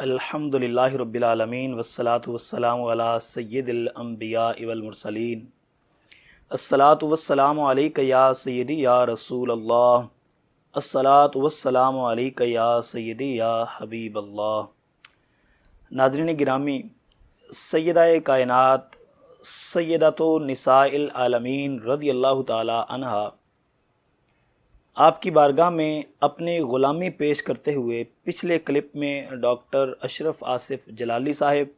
الحمدللہ رب العالمین والصلاة والسلام علی سید الانبیاء والمرسلین الصلاة والسلام علیک یا سیدی یا رسول اللہ الصلاة والسلام علیک یا سیدی یا حبیب اللہ۔ ناظرین گرامی، سیدہ کائنات سیدۃ نساء العالمین رضی اللہ تعالی عنہا آپ کی بارگاہ میں اپنے غلامی پیش کرتے ہوئے پچھلے کلپ میں ڈاکٹر اشرف آصف جلالی صاحب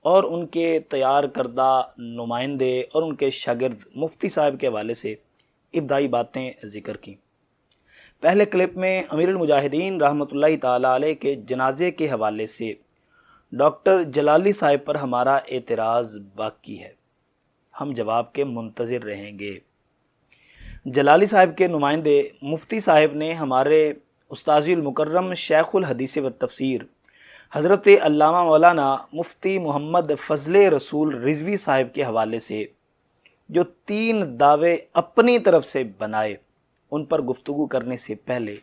اور ان کے تیار کردہ نمائندے اور ان کے شاگرد مفتی صاحب کے حوالے سے ابتدائی باتیں ذکر کی۔ پہلے کلپ میں امیر المجاہدین رحمۃ اللہ تعالی علیہ کے جنازے کے حوالے سے ڈاکٹر جلالی صاحب پر ہمارا اعتراض باقی ہے، ہم جواب کے منتظر رہیں گے۔ جلالی صاحب کے نمائندے مفتی صاحب نے ہمارے استاذ المکرم شیخ الحدیث و تفسیر حضرت علامہ مولانا مفتی محمد فضل رسول رضوی صاحب کے حوالے سے جو 3 دعوے اپنی طرف سے بنائے، ان پر گفتگو کرنے سے پہلے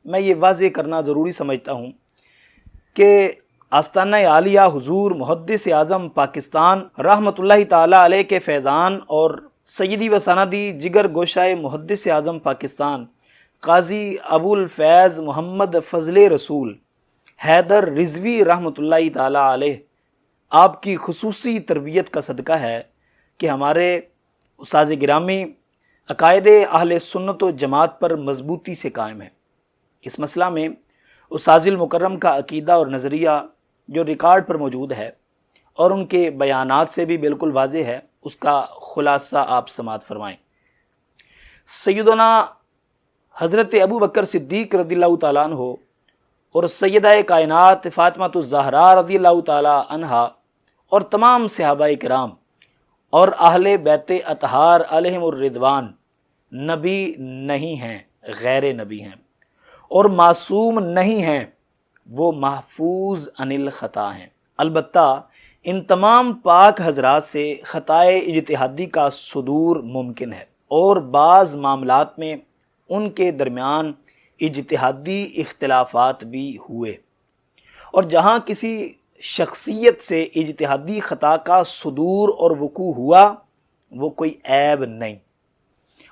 میں یہ واضح کرنا ضروری سمجھتا ہوں کہ آستانہ عالیہ حضور محدث اعظم پاکستان رحمۃ اللہ تعالی علیہ کے فیضان اور سیدی و سندی جگر گوشہ محدث اعظم پاکستان قاضی ابو الفیض محمد فضل رسول حیدر رضوی رحمۃ اللہ تعالی علیہ آپ کی خصوصی تربیت کا صدقہ ہے کہ ہمارے استاذ گرامی عقائد اہل سنت و جماعت پر مضبوطی سے قائم ہے۔ اس مسئلہ میں استاذ المکرم کا عقیدہ اور نظریہ جو ریکارڈ پر موجود ہے اور ان کے بیانات سے بھی بالکل واضح ہے، اس کا خلاصہ آپ سماعت فرمائیں۔ سیدنا حضرت ابو بکر صدیق رضی اللہ تعالیٰ عنہ اور سیدہ کائنات فاطمہ الزہراء رضی اللہ تعالیٰ عنہا اور تمام صحابہ کرام اور اہل بیت اطہار علیہم الرضوان نبی نہیں ہیں، غیر نبی ہیں اور معصوم نہیں ہیں، وہ محفوظ عن الخطا ہیں۔ البتہ ان تمام پاک حضرات سے خطائے اجتہادی کا صدور ممکن ہے اور بعض معاملات میں ان کے درمیان اجتہادی اختلافات بھی ہوئے، اور جہاں کسی شخصیت سے اجتہادی خطا کا صدور اور وقوع ہوا وہ کوئی عیب نہیں،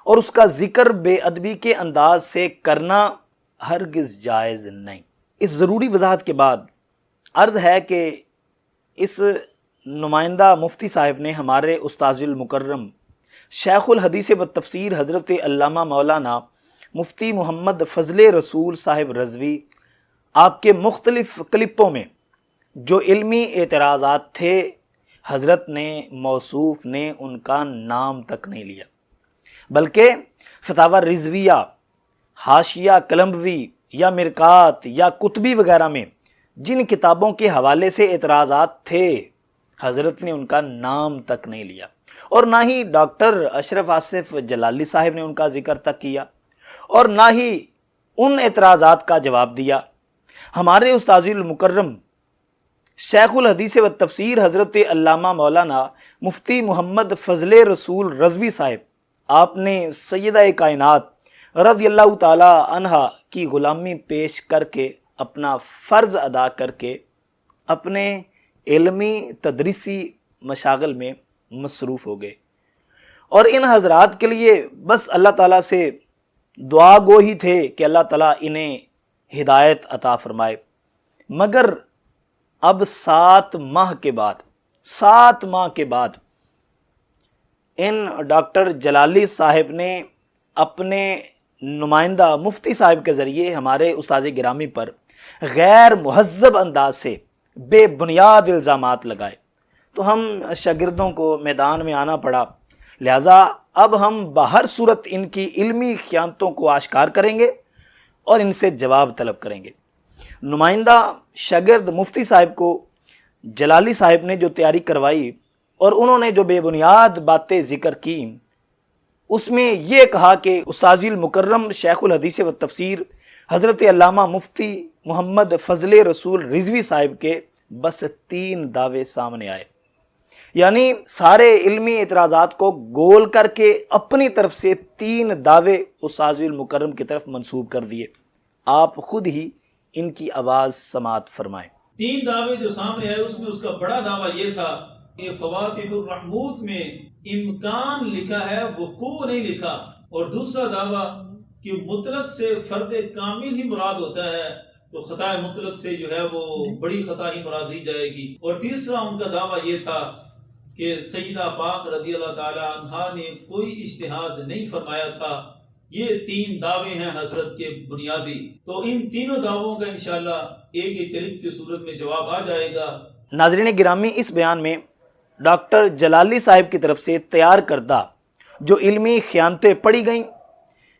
اور اس کا ذکر بے ادبی کے انداز سے کرنا ہرگز جائز نہیں۔ اس ضروری وضاحت کے بعد عرض ہے کہ اس نمائندہ مفتی صاحب نے ہمارے استاذ المکرم شیخ الحدیث و تفسیر حضرت علامہ مولانا مفتی محمد فضل رسول صاحب رضوی آپ کے مختلف کلپوں میں جو علمی اعتراضات تھے، حضرت نے موصوف نے ان کا نام تک نہیں لیا، بلکہ فتاوی رضویہ، حاشیہ قلمبوی یا مرکات یا کتبی وغیرہ میں جن کتابوں کے حوالے سے اعتراضات تھے، حضرت نے ان کا نام تک نہیں لیا، اور نہ ہی ڈاکٹر اشرف آصف جلالی صاحب نے ان کا ذکر تک کیا، اور نہ ہی ان اعتراضات کا جواب دیا۔ ہمارے استاذ المکرم شیخ الحدیث و تفسیر حضرت علامہ مولانا مفتی محمد فضل رسول رضوی صاحب آپ نے سیدہ کائنات رضی اللہ تعالی عنہا کی غلامی پیش کر کے اپنا فرض ادا کر کے اپنے علمی تدریسی مشاغل میں مصروف ہو گئے، اور ان حضرات کے لیے بس اللہ تعالیٰ سے دعا گو ہی تھے کہ اللہ تعالیٰ انہیں ہدایت عطا فرمائے۔ مگر اب 7 ماہ کے بعد ان ڈاکٹر جلالی صاحب نے اپنے نمائندہ مفتی صاحب کے ذریعے ہمارے استاذ گرامی پر غیر مہذب انداز سے بے بنیاد الزامات لگائے، تو ہم شاگردوں کو میدان میں آنا پڑا، لہٰذا اب ہم بہر صورت ان کی علمی خیانتوں کو آشکار کریں گے اور ان سے جواب طلب کریں گے۔ نمائندہ شاگرد مفتی صاحب کو جلالی صاحب نے جو تیاری کروائی اور انہوں نے جو بے بنیاد باتیں ذکر کی، اس میں یہ کہا کہ استاذ المکرم شیخ الحدیث و تفسیر حضرت علامہ مفتی محمد فضل رسول رضوی صاحب کے بس 3 دعوے سامنے آئے، یعنی سارے علمی اعتراضات کو گول کر کے اپنی طرف سے 3 دعوے استاذ المکرم کی طرف منسوب کر دیے۔ آپ خود ہی ان کی آواز سماعت فرمائیں۔ 3 دعوے جو سامنے آئے اس میں اس کا بڑا دعویٰ یہ تھا کہ فواتح الرحموت میں امکان لکھا ہے، وقوع نہیں لکھا، اور دوسرا دعویٰ کہ مطلق سے فرد کامل ہی مراد ہوتا ہے، تو خطا مطلق سے جو ہے وہ بڑی خطا ہی مراد لی جائے گی، اور تیسرا ان کا دعویٰ یہ تھا کہ سیدہ پاک رضی اللہ تعالی عنہا نے کوئی اجتہاد نہیں فرمایا تھا۔ یہ 3 دعوے ہیں حضرت کے بنیادی، تو ان تینوں دعووں کا انشاءاللہ ایک ایک کلپ کی صورت میں جواب آ جائے گا۔ ناظرین گرامی، اس بیان میں ڈاکٹر جلالی صاحب کی طرف سے تیار کردہ جو علمی خیانتیں پڑھی گئیں،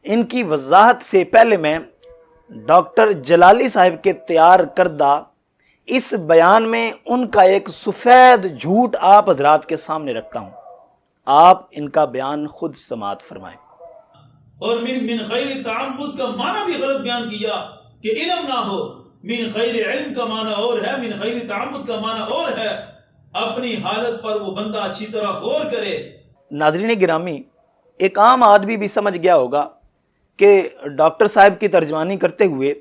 ان کی وضاحت سے پہلے میں ڈاکٹر جلالی صاحب کے تیار کردہ اس بیان میں ان کا ایک سفید جھوٹ آپ حضرات کے سامنے رکھتا ہوں، آپ ان کا بیان خود سماعت فرمائیں۔ اور من غیر تعبد کا معنی بھی غلط بیان کیا کہ علم نہ ہو، من غیر علم کا معنی اور ہے، من غیر تعبد کا معنی اور ہے، اپنی حالت پر وہ بندہ اچھی طرح غور کرے۔ ناظرین گرامی، ایک عام آدمی بھی سمجھ گیا ہوگا کہ ڈاکٹر صاحب کی ترجمانی کرتے ہوئے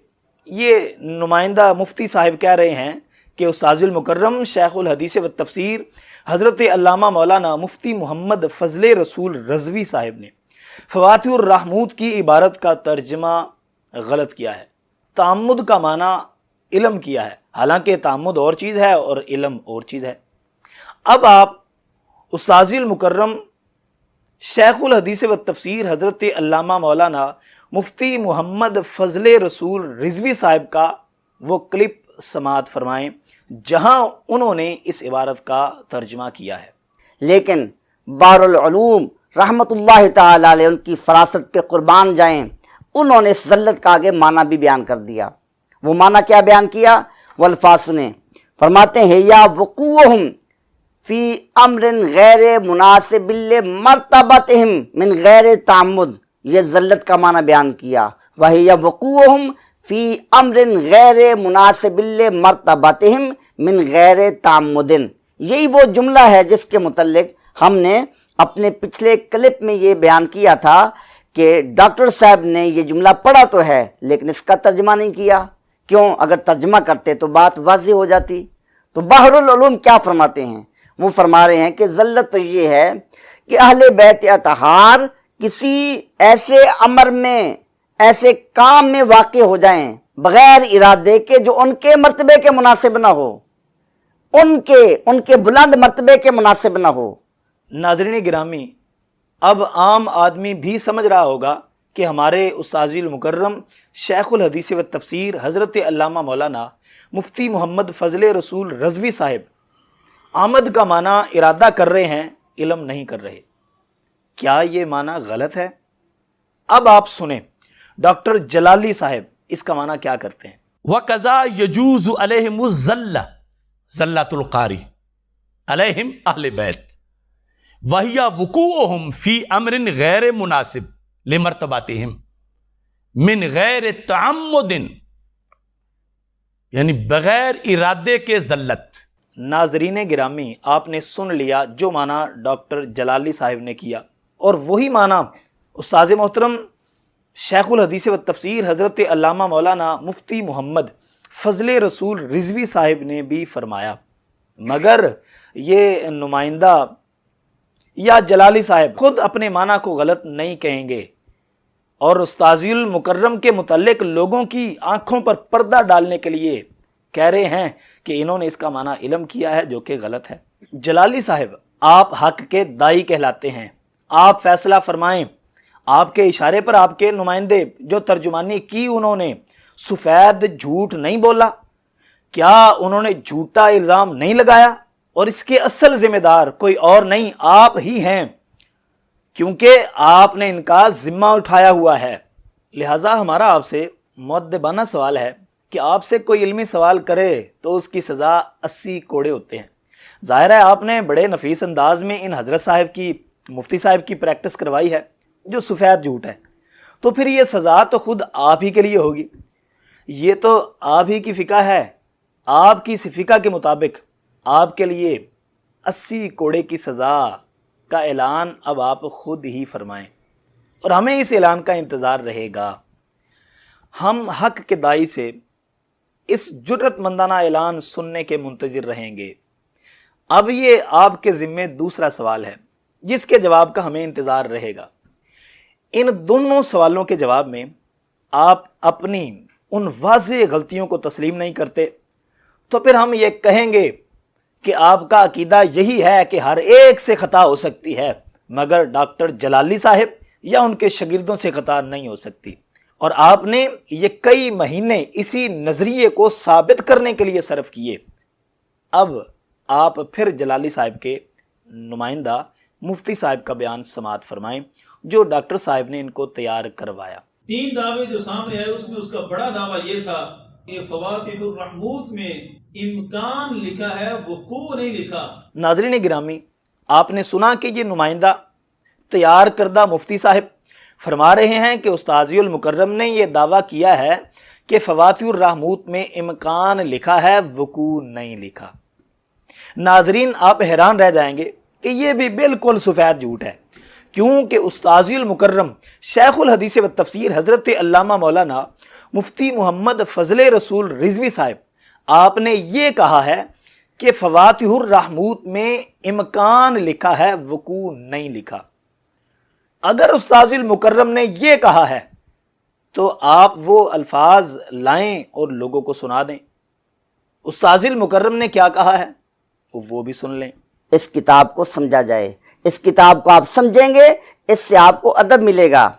یہ نمائندہ مفتی صاحب کہہ رہے ہیں کہ استاذ المکرم شیخ الحدیث و تفسیر حضرت علامہ مولانا مفتی محمد فضل رسول رضوی صاحب نے فواتح الرحموت کی عبارت کا ترجمہ غلط کیا ہے، تعمد کا معنی علم کیا ہے، حالانکہ تعمد اور چیز ہے اور علم اور چیز ہے۔ اب آپ استاذ المکرم شیخ الحدیث و تفسیر حضرت علامہ مولانا مفتی محمد فضل رسول رضوی صاحب کا وہ کلپ سماعت فرمائیں جہاں انہوں نے اس عبارت کا ترجمہ کیا ہے۔ لیکن بحر العلوم رحمت اللہ تعالی علیہ، ان کی فراست پہ قربان جائیں، انہوں نے اس ذلت کا آگے معنی بھی بیان کر دیا۔ وہ معنی کیا بیان کیا؟ وہ الفاظ سنیں، فرماتے ہیں یا وقوعہم فی امر غیر مناسب لمرتبتہم من غیر تعمد، یہ ذلت کا معنی بیان کیا۔ وہی وقوعہم فی امر غیر مناسب لمرتبتہم من غیر تعمد، یہی وہ جملہ ہے جس کے متعلق ہم نے اپنے پچھلے کلپ میں یہ بیان کیا تھا کہ ڈاکٹر صاحب نے یہ جملہ پڑھا تو ہے لیکن اس کا ترجمہ نہیں کیا۔ کیوں؟ اگر ترجمہ کرتے تو بات واضح ہو جاتی۔ تو بحر العلوم کیا فرماتے ہیں؟ وہ فرما رہے ہیں کہ ذلت تو یہ ہے کہ اہل بیت اطہار کسی ایسے امر میں، ایسے کام میں واقع ہو جائیں بغیر ارادے کے جو ان کے مرتبے کے مناسب نہ ہو، ان کے بلند مرتبے کے مناسب نہ ہو۔ ناظرین گرامی، اب عام آدمی بھی سمجھ رہا ہوگا کہ ہمارے استاذ المکرم شیخ الحدیث و تفسیر حضرت علامہ مولانا مفتی محمد فضل رسول رضوی صاحب آمد کا معنی ارادہ کر رہے ہیں، علم نہیں کر رہے۔ کیا یہ معنی غلط ہے؟ اب آپ سنیں ڈاکٹر جلالی صاحب اس کا معنی کیا کرتے ہیں۔ وَقَذَا يَجُوزُ عَلَيْهِمُ الزَّلَّةُ زَلَّةُ الْقَارِ عَلَيْهِمْ أَهْلِ بَيْتِ وَهِيَ وُقُوعُهُمْ فِي أَمْرٍ غَيْرِ مُنَاسِبٍ لِمَرْتَبَتِهِمْ مِنْ غَيْرِ تَعَمُّدٍ، یعنی بغیر ارادے کے ذلت۔ ناظرین گرامی، آپ نے سن لیا جو معنی ڈاکٹر جلالی صاحب نے کیا، اور وہی معنی استاذ محترم شیخ الحدیث و تفسیر حضرت علامہ مولانا مفتی محمد فضل رسول رضوی صاحب نے بھی فرمایا، مگر یہ نمائندہ یا جلالی صاحب خود اپنے معنی کو غلط نہیں کہیں گے، اور استاذ المکرم کے متعلق لوگوں کی آنکھوں پر پردہ ڈالنے کے لیے کہہ رہے ہیں کہ انہوں نے اس کا معنی علم کیا ہے، جو کہ غلط ہے۔ جلالی صاحب، آپ حق کے دائی کہلاتے ہیں، آپ فیصلہ فرمائیں۔ آپ کے اشارے پر آپ کے نمائندے جو ترجمانی کی انہوں نے سفید جھوٹ نہیں بولا؟ کیا انہوں نے جھوٹا الزام نہیں لگایا؟ اور اس کے اصل ذمہ دار کوئی اور نہیں، آپ ہی ہیں، کیونکہ آپ نے ان کا ذمہ اٹھایا ہوا ہے۔ لہٰذا ہمارا آپ سے مؤدبانہ سوال ہے کہ آپ سے کوئی علمی سوال کرے تو اس کی سزا 80 کوڑے ہوتے ہیں۔ ظاہر ہے آپ نے بڑے نفیس انداز میں ان حضرت صاحب کی، مفتی صاحب کی پریکٹس کروائی ہے جو سفید جھوٹ ہے، تو پھر یہ سزا تو خود آپ ہی کے لیے ہوگی۔ یہ تو آپ ہی کی فقہ ہے، آپ کی فقہ کے مطابق آپ کے لیے 80 کوڑے کی سزا کا اعلان اب آپ خود ہی فرمائیں، اور ہمیں اس اعلان کا انتظار رہے گا۔ ہم حق کے دائی سے اس جرت مندانہ اعلان سننے کے منتظر رہیں گے۔ اب یہ آپ کے ذمے دوسرا سوال ہے جس کے جواب کا ہمیں انتظار رہے گا۔ ان دونوں سوالوں کے جواب میں آپ اپنی ان واضح غلطیوں کو تسلیم نہیں کرتے تو پھر ہم یہ کہیں گے کہ آپ کا عقیدہ یہی ہے کہ ہر ایک سے خطا ہو سکتی ہے مگر ڈاکٹر جلالی صاحب یا ان کے شاگردوں سے خطا نہیں ہو سکتی، اور آپ نے یہ کئی مہینے اسی نظریے کو ثابت کرنے کے لیے صرف کیے۔ اب آپ پھر جلالی صاحب کے نمائندہ مفتی صاحب کا بیان سماعت فرمائیں جو ڈاکٹر صاحب نے ان کو تیار کروایا۔ 3 دعوے جو سامنے آئے اس میں اس کا بڑا دعویٰ یہ تھا کہ فواتح الرحموت میں امکان لکھا ہے، وقوع نہیں لکھا۔ ناظرین گرامی، آپ نے سنا کہ یہ نمائندہ تیار کردہ مفتی صاحب فرما رہے ہیں کہ استاذی المکرم نے یہ دعویٰ کیا ہے کہ فواتح الرحموت میں امکان لکھا ہے، وقوع نہیں لکھا۔ ناظرین، آپ حیران رہ جائیں گے کہ یہ بھی بالکل سفید جھوٹ ہے، کیونکہ استاذی المکرم شیخ الحدیث و تفسیر حضرت علامہ مولانا مفتی محمد فضل رسول رضوی صاحب آپ نے یہ کہا ہے کہ فواتح الرحموت میں امکان لکھا ہے، وقوع نہیں لکھا۔ اگر استاذ المکرم نے یہ کہا ہے تو آپ وہ الفاظ لائیں اور لوگوں کو سنا دیں۔ استاذ المکرم نے کیا کہا ہے وہ بھی سن لیں۔ اس کتاب کو سمجھا جائے، اس کتاب کو آپ سمجھیں گے، اس سے آپ کو ادب ملے گا۔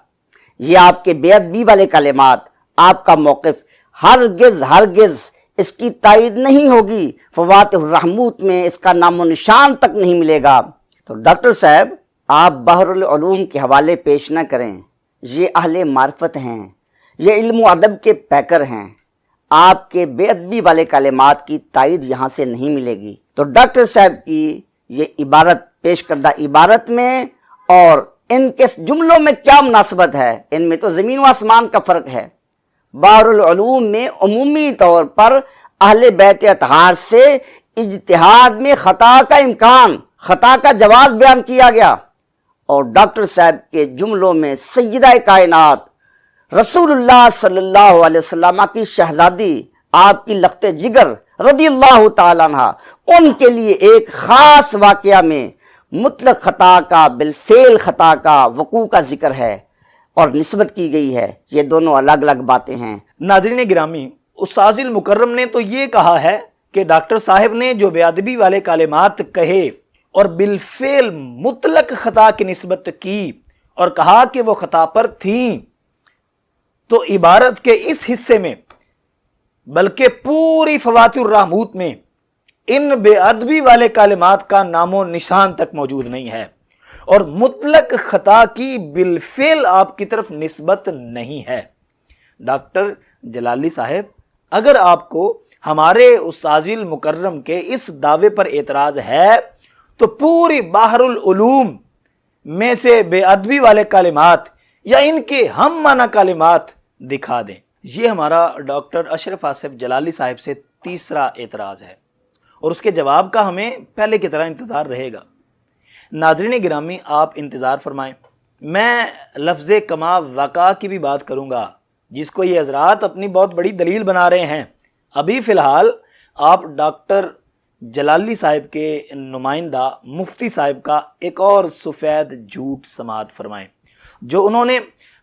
یہ آپ کے بے ادبی والے کلمات، آپ کا موقف ہرگز اس کی تائید نہیں ہوگی۔ فواتح الرحموت میں اس کا نام و نشان تک نہیں ملے گا۔ تو ڈاکٹر صاحب، آپ بحر العلوم کے حوالے پیش نہ کریں، یہ اہل معرفت ہیں، یہ علم و ادب کے پیکر ہیں۔ آپ کے بے ادبی والے کلمات کی تائید یہاں سے نہیں ملے گی۔ تو ڈاکٹر صاحب کی یہ عبارت پیش کردہ عبارت میں اور ان کے جملوں میں کیا مناسبت ہے؟ ان میں تو زمین و آسمان کا فرق ہے۔ بحر العلوم میں عمومی طور پر اہل بیت اطہار سے اجتہاد میں خطا کا امکان، خطا کا جواز بیان کیا گیا، اور ڈاکٹر صاحب کے جملوں میں سیدہ کائنات رسول اللہ صلی اللہ علیہ وسلم کی شہزادی، آپ کی لخت جگر رضی اللہ تعالیٰ عنہ، ان کے لیے ایک خاص واقعہ میں مطلق خطا کا، بالفعل خطا کا وقوع کا ذکر ہے اور نسبت کی گئی ہے۔ یہ دونوں الگ الگ باتیں ہیں۔ ناظرین گرامی، استاذ المکرم نے تو یہ کہا ہے کہ ڈاکٹر صاحب نے جو بے ادبی والے کلمات کہے اور بالفعل مطلق خطا کی نسبت کی اور کہا کہ وہ خطا پر تھیں، تو عبارت کے اس حصے میں بلکہ پوری فواتح الرحموت میں ان بے ادبی والے کلمات کا نام و نشان تک موجود نہیں ہے، اور مطلق خطا کی بالفعل آپ کی طرف نسبت نہیں ہے۔ ڈاکٹر جلالی صاحب، اگر آپ کو ہمارے استاذ المکرم کے اس دعوے پر اعتراض ہے تو پوری بحر العلوم میں سے بے ادبی والے کلمات یا ان کے ہم معنی کلمات دکھا دیں۔ یہ ہمارا ڈاکٹر اشرف آصف جلالی صاحب سے تیسرا اعتراض ہے، اور اس کے جواب کا ہمیں پہلے کی طرح انتظار رہے گا۔ ناظرین گرامی، آپ انتظار فرمائیں، میں لفظ کما وقع کی بھی بات کروں گا جس کو یہ حضرات اپنی بہت بڑی دلیل بنا رہے ہیں۔ ابھی فی الحال آپ ڈاکٹر جلالی صاحب کے نمائندہ مفتی صاحب کا ایک اور سفید جھوٹ سماعت فرمائیں جو انہوں نے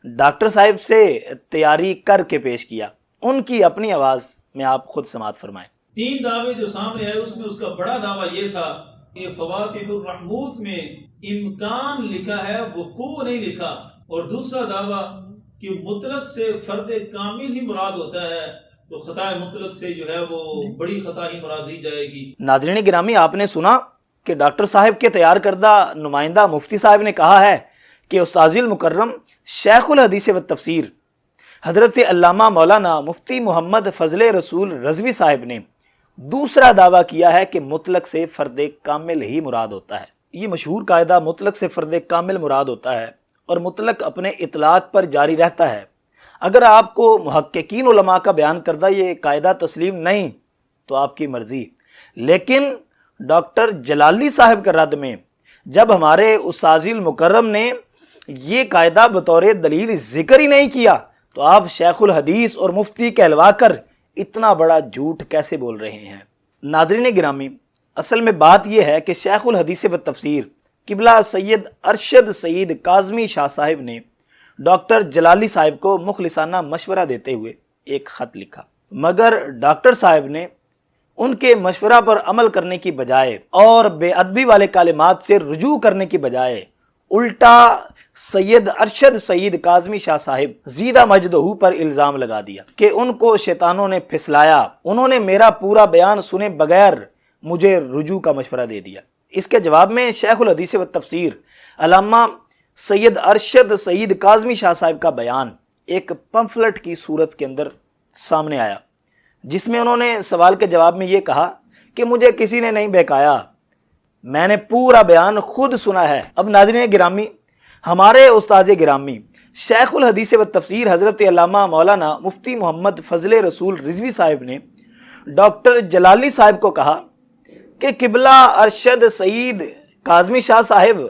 ڈاکٹر صاحب سے تیاری کر کے پیش کیا۔ ان کی اپنی آواز میں آپ خود سماعت فرمائیں۔ 3 دعوے جو سامنے آئے اس میں اس کا بڑا دعویٰ یہ تھا کہ فواتح الرحموت میں امکان لکھا ہے، وقوع نہیں لکھا، اور دوسرا دعویٰ کہ مطلق سے فرد کامل ہی مراد ہوتا ہے، تو خطا مطلق سے جو ہے وہ بڑی خطا ہی مراد لی جائے گی۔ ناظرین گرامی، آپ نے سنا کہ ڈاکٹر صاحب کے تیار کردہ نمائندہ مفتی صاحب نے کہا ہے کہ استاذ المکرم شیخ الحدیث و تفسیر حضرت علامہ مولانا مفتی محمد فضل رسول رضوی صاحب نے دوسرا دعویٰ کیا ہے کہ مطلق سے فرد کامل ہی مراد ہوتا ہے۔ یہ مشہور قاعدہ مطلق سے فرد کامل مراد ہوتا ہے اور مطلق اپنے اطلاق پر جاری رہتا ہے۔ اگر آپ کو محققین علماء کا بیان کردہ یہ قاعدہ تسلیم نہیں تو آپ کی مرضی، لیکن ڈاکٹر جلالی صاحب کے رد میں جب ہمارے استاذ المکرم نے یہ قاعدہ بطور دلیل ذکر ہی نہیں کیا تو آپ شیخ الحدیث اور مفتی کہلوا کر اتنا بڑا جھوٹ کیسے بول رہے ہیں؟ ناظرین گرامی، اصل میں بات یہ ہے کہ شیخ الحدیث و تفسیر قبلہ سید ارشد سعید کاظمی شاہ صاحب نے ڈاکٹر جلالی صاحب کو مخلصانہ مشورہ دیتے ہوئے ایک خط لکھا، مگر ڈاکٹر صاحب نے ان کے مشورہ پر عمل کرنے کی بجائے اور بے ادبی والے کلمات سے رجوع کرنے کی بجائے الٹا سید ارشد سعید کاظمی شاہ صاحب زیدہ مجدہ پر الزام لگا دیا کہ ان کو شیطانوں نے پھسلایا، انہوں نے میرا پورا بیان سنے بغیر مجھے رجوع کا مشورہ دے دیا۔ اس کے جواب میں شیخ الحدیث و تفسیر علامہ سید ارشد سعید کاظمی شاہ صاحب کا بیان ایک پمفلٹ کی صورت کے اندر سامنے آیا، جس میں انہوں نے سوال کے جواب میں یہ کہا کہ مجھے کسی نے نہیں بہکایا، میں نے پورا بیان خود سنا ہے۔ اب ناظرین گرامی، ہمارے استاذ گرامی شیخ الحدیث و تفسیر حضرت علامہ مولانا مفتی محمد فضل رسول رضوی صاحب نے ڈاکٹر جلالی صاحب کو کہا کہ قبلہ ارشد سعید کاظمی شاہ صاحب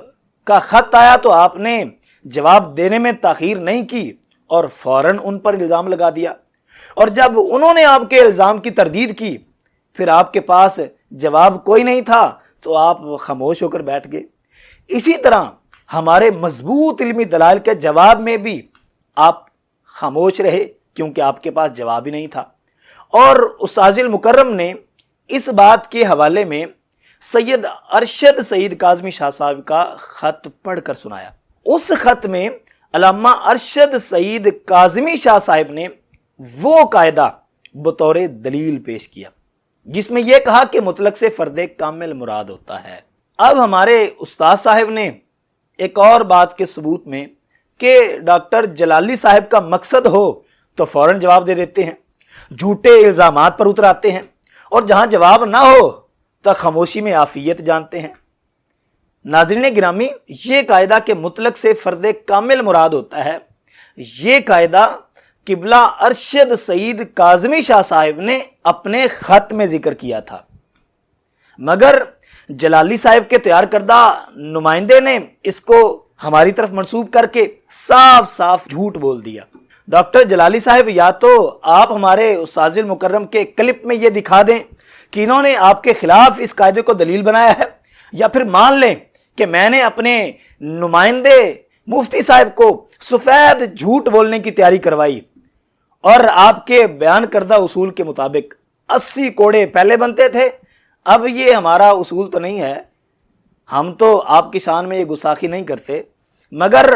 کا خط آیا تو آپ نے جواب دینے میں تاخیر نہیں کی اور فوراً ان پر الزام لگا دیا، اور جب انہوں نے آپ کے الزام کی تردید کی پھر آپ کے پاس جواب کوئی نہیں تھا تو آپ خاموش ہو کر بیٹھ گئے۔ اسی طرح ہمارے مضبوط علمی دلائل کے جواب میں بھی آپ خاموش رہے کیونکہ آپ کے پاس جواب ہی نہیں تھا۔ اور استاذ المکرم نے اس بات کے حوالے میں سید ارشد سعید کاظمی شاہ صاحب کا خط پڑھ کر سنایا۔ اس خط میں علامہ ارشد سعید کاظمی شاہ صاحب نے وہ قاعدہ بطور دلیل پیش کیا جس میں یہ کہا کہ مطلق سے فرد کامل مراد ہوتا ہے۔ اب ہمارے استاد صاحب نے ایک اور بات کے ثبوت میں کہ ڈاکٹر جلالی صاحب کا مقصد ہو تو فوراً جواب دے دیتے ہیں، جھوٹے الزامات پر اتر آتے ہیں، اور جہاں جواب نہ ہو تو خاموشی میں عافیت جانتے ہیں۔ ناظرین گرامی، یہ قاعدہ کہ مطلق سے فرد کامل مراد ہوتا ہے، یہ قاعدہ قبلہ ارشد سعید کاظمی شاہ صاحب نے اپنے خط میں ذکر کیا تھا، مگر جلالی صاحب کے تیار کردہ نمائندے نے اس کو ہماری طرف منسوب کر کے صاف صاف جھوٹ بول دیا۔ ڈاکٹر جلالی صاحب، یا تو آپ ہمارے استاذ المکرم کے کلپ میں یہ دکھا دیں کہ انہوں نے آپ کے خلاف اس قاعدے کو دلیل بنایا ہے، یا پھر مان لیں کہ میں نے اپنے نمائندے مفتی صاحب کو سفید جھوٹ بولنے کی تیاری کروائی، اور آپ کے بیان کردہ اصول کے مطابق 80 کوڑے پہلے بنتے تھے۔ اب یہ ہمارا اصول تو نہیں ہے، ہم تو آپ کی شان میں یہ گستاخی نہیں کرتے، مگر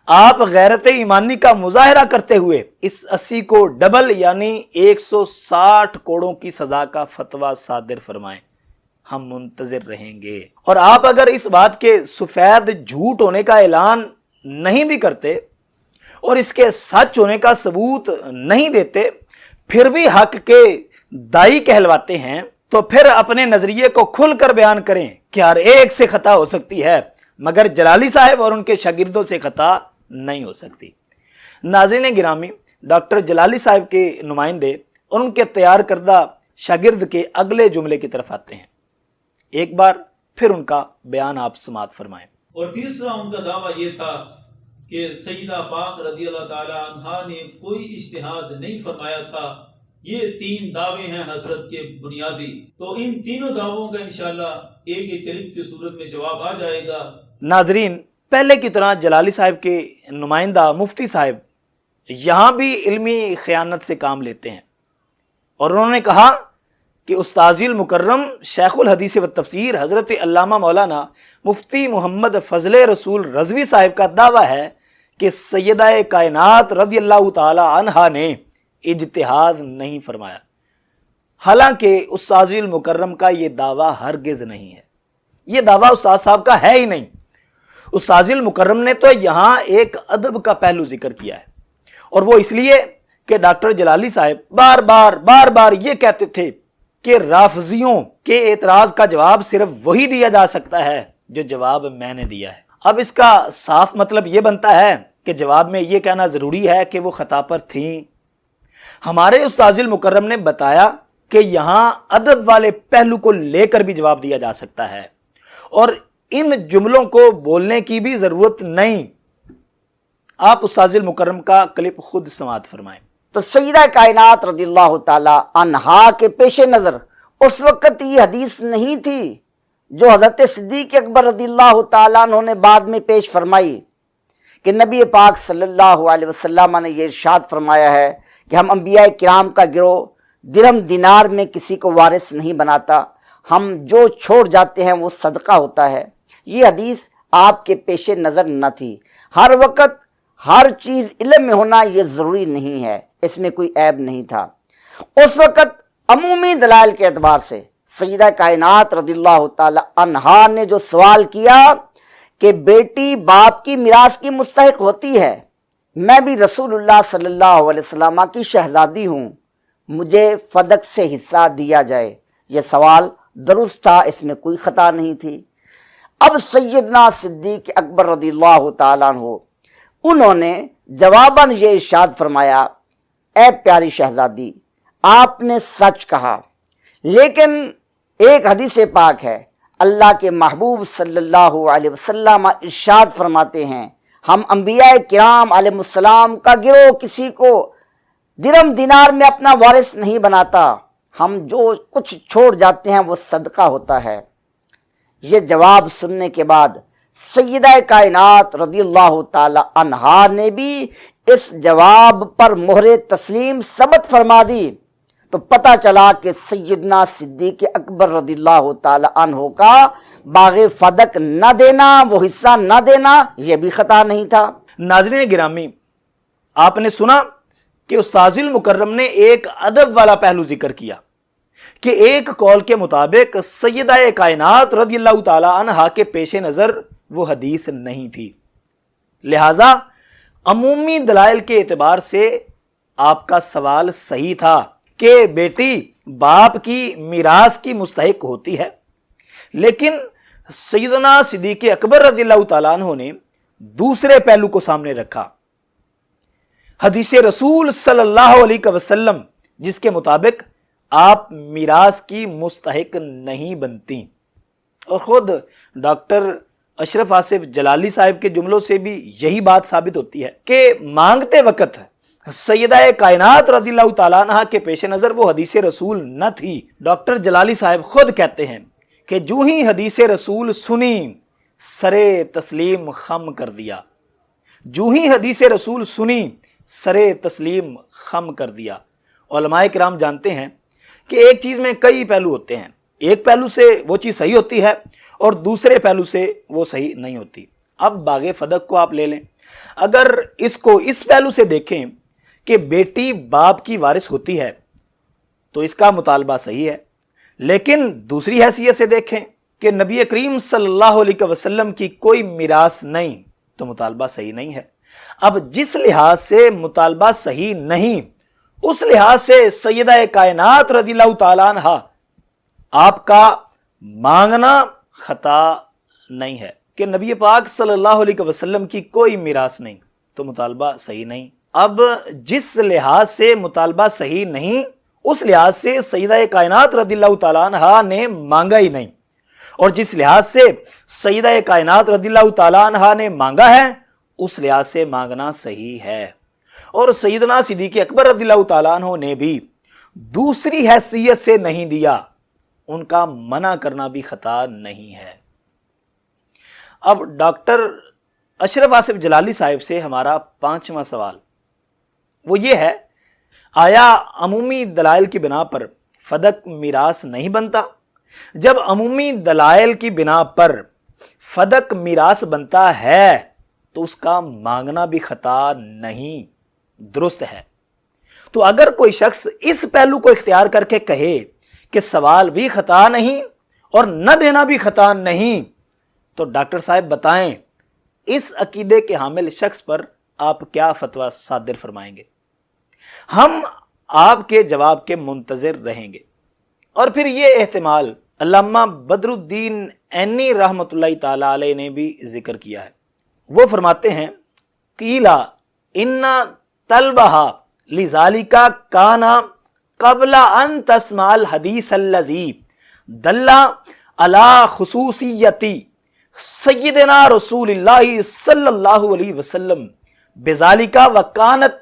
آپ غیرت ایمانی کا مظاہرہ کرتے ہوئے اس 80 کو ڈبل یعنی 160 کوڑوں کی سزا کا فتویٰ صادر فرمائیں، ہم منتظر رہیں گے۔ اور آپ اگر اس بات کے سفید جھوٹ ہونے کا اعلان نہیں بھی کرتے اور اس کے سچ ہونے کا ثبوت نہیں دیتے، پھر بھی حق کے دائی کہلواتے ہیں، تو پھر اپنے نظریے کو کھل کر بیان کریں کہ ہر ایک سے خطا ہو سکتی ہے، مگر جلالی صاحب اور ان کے شاگردوں سے خطا نہیں ہو سکتی۔ ناظرین گرامی، ڈاکٹر جلالی صاحب کے نمائندے اور ان کے تیار کردہ شاگرد کے اگلے جملے کی طرف آتے ہیں، ایک بار پھر ان کا بیان آپ سماعت فرمائیں۔ اور تیسرا ان کا دعویٰ یہ تھا کہ سیدہ پاک رضی اللہ تعالی عنہا نے کوئی اجتہاد نہیں فرمایا تھا۔ یہ 3 دعوے ہیں حضرت کے بنیادی، تو ان تینوں دعووں کا انشاءاللہ ایک ایک کلپ کی صورت میں جواب آ جائے گا۔ ناظرین، پہلے کی طرح جلالی صاحب کے نمائندہ مفتی صاحب یہاں بھی علمی خیانت سے کام لیتے ہیں، اور انہوں نے کہا کہ استاذ المکرم شیخ الحدیث و تفسیر حضرت علامہ مولانا مفتی محمد فضل رسول رضوی صاحب کا دعویٰ ہے کہ سیدہ کائنات رضی اللہ تعالی عنہا نے اجتہاد نہیں فرمایا، حالانکہ استاذ المکرم کا یہ دعویٰ ہرگز نہیں ہے، یہ دعویٰ استاد صاحب کا ہے ہی نہیں۔ استاذ المکرم نے تو یہاں ایک ادب کا پہلو ذکر کیا ہے، اور وہ اس لیے کہ ڈاکٹر جلالی صاحب بار بار یہ کہتے تھے کہ رافضیوں کے اعتراض کا جواب صرف وہی دیا جا سکتا ہے جو جواب میں نے دیا ہے۔ اب اس کا صاف مطلب یہ بنتا ہے کہ جواب میں یہ کہنا ضروری ہے کہ وہ خطا پر تھیں۔ ہمارے استاذ المکرم نے بتایا کہ یہاں ادب والے پہلو کو لے کر بھی جواب دیا جا سکتا ہے، اور ان جملوں کو بولنے کی بھی ضرورت نہیں۔ آپ استاذ المکرم کا کلپ خود سماعت فرمائیں۔ تو سیدہ کائنات رضی اللہ تعالی عنہا کے پیش نظر اس وقت یہ حدیث نہیں تھی جو حضرت صدیق اکبر رضی اللہ تعالیٰ عنہ نے بعد میں پیش فرمائی کہ نبی پاک صلی اللہ علیہ وسلم نے یہ ارشاد فرمایا ہے کہ ہم انبیاء کرام کا گروہ درہم دینار میں کسی کو وارث نہیں بناتا، ہم جو چھوڑ جاتے ہیں وہ صدقہ ہوتا ہے۔ یہ حدیث آپ کے پیش نظر نہ تھی۔ ہر وقت ہر چیز علم میں ہونا یہ ضروری نہیں ہے، اس میں کوئی عیب نہیں تھا۔ اس وقت عمومی دلائل کے اعتبار سے سیدہ کائنات رضی اللہ تعالی عنہا نے جو سوال کیا کہ بیٹی باپ کی میراث کی مستحق ہوتی ہے، میں بھی رسول اللہ صلی اللہ علیہ وسلم کی شہزادی ہوں، مجھے فدق سے حصہ دیا جائے، یہ سوال درست تھا، اس میں کوئی خطا نہیں تھی۔ اب سیدنا صدیق اکبر رضی اللہ تعالیٰ عنہ انہوں نے جواباً یہ ارشاد فرمایا، اے پیاری شہزادی آپ نے سچ کہا، لیکن ایک حدیث پاک ہے، اللہ کے محبوب صلی اللہ علیہ وسلم ارشاد فرماتے ہیں، ہم انبیاء کرام علیہ السلام کا گروہ کسی کو درہم دینار میں اپنا وارث نہیں بناتا، ہم جو کچھ چھوڑ جاتے ہیں وہ صدقہ ہوتا ہے۔ یہ جواب سننے کے بعد سیدہ کائنات رضی اللہ تعالی عنہا نے بھی اس جواب پر مہر تسلیم ثبت فرما دی، تو پتہ چلا کہ سیدنا صدیق اکبر رضی اللہ تعالی عنہ کا باغ فدق نہ دینا، وہ حصہ نہ دینا، یہ بھی خطا نہیں تھا۔ ناظرین گرامی، آپ نے سنا کہ استاذ المکرم نے ایک ادب والا پہلو ذکر کیا کہ ایک قول کے مطابق سیدہ کائنات رضی اللہ تعالی عنہا کے پیش نظر وہ حدیث نہیں تھی، لہٰذا عمومی دلائل کے اعتبار سے آپ کا سوال صحیح تھا کہ بیٹی باپ کی میراث کی مستحق ہوتی ہے، لیکن سیدنا صدیق اکبر رضی اللہ تعالیٰ عنہ نے دوسرے پہلو کو سامنے رکھا، حدیث رسول صلی اللہ علیہ وسلم جس کے مطابق آپ میراث کی مستحق نہیں بنتی۔ اور خود ڈاکٹر اشرف آصف جلالی صاحب کے جملوں سے بھی یہی بات ثابت ہوتی ہے کہ مانگتے وقت سیدہ کائنات رضی اللہ تعالیٰ عنہ کے پیش نظر وہ حدیث رسول نہ تھی۔ ڈاکٹر جلالی صاحب خود کہتے ہیں کہ جو ہی حدیث رسول سنی سرے تسلیم خم کر دیا، جو ہی حدیث رسول سنی سرے تسلیم خم کر دیا۔ علماء کرام جانتے ہیں کہ ایک چیز میں کئی پہلو ہوتے ہیں، ایک پہلو سے وہ چیز صحیح ہوتی ہے اور دوسرے پہلو سے وہ صحیح نہیں ہوتی۔ اب باغ فدق کو آپ لے لیں، اگر اس کو اس پہلو سے دیکھیں کہ بیٹی باپ کی وارث ہوتی ہے تو اس کا مطالبہ صحیح ہے، لیکن دوسری حیثیت سے دیکھیں کہ نبی کریم صلی اللہ علیہ وسلم کی کوئی میراث نہیں تو مطالبہ صحیح نہیں ہے۔ اب جس لحاظ سے مطالبہ صحیح نہیں، اس لحاظ سے سیدہ کائنات رضی اللہ تعالیٰ عنہ آپ کا مانگنا خطا نہیں ہے کہ نبی پاک صلی اللہ علیہ وسلم کی کوئی میراث نہیں تو مطالبہ صحیح نہیں۔ اب جس لحاظ سے مطالبہ صحیح نہیں، اس لحاظ سے سیدہ کائنات رضی اللہ تعالیٰ عنہ نے مانگا ہی نہیں، اور جس لحاظ سے سیدہ کائنات رضی اللہ تعالیٰ عنہ نے مانگا ہے اس لحاظ سے مانگنا صحیح ہے۔ اور سیدنا صدیق اکبر رضی اللہ تعالیٰ عنہ نے بھی دوسری حیثیت سے نہیں دیا، ان کا منع کرنا بھی خطا نہیں ہے۔ اب ڈاکٹر اشرف آصف جلالی صاحب سے ہمارا 5واں سوال وہ یہ ہے، آیا عمومی دلائل کی بنا پر فدق میراث نہیں بنتا؟ جب عمومی دلائل کی بنا پر فدق میراث بنتا ہے تو اس کا مانگنا بھی خطا نہیں، درست ہے۔ تو اگر کوئی شخص اس پہلو کو اختیار کر کے کہے کہ سوال بھی خطا نہیں اور نہ دینا بھی خطا نہیں، تو ڈاکٹر صاحب بتائیں اس عقیدے کے حامل شخص پر آپ کیا فتویٰ صادر فرمائیں گے؟ ہم آپ کے جواب کے منتظر رہیں گے۔ اور پھر یہ احتمال علامہ بدر الدین عینی رحمۃ اللہ تعالی علیہ نے بھی ذکر کیا ہے، وہ فرماتے ہیں قیلا ان طلبہ لذالک کانا قبل ان تسمع الحدیث الذی دل علی خصوصیتی سیدنا رسول اللہ صلی اللہ علیہ وسلم بذالک وکانت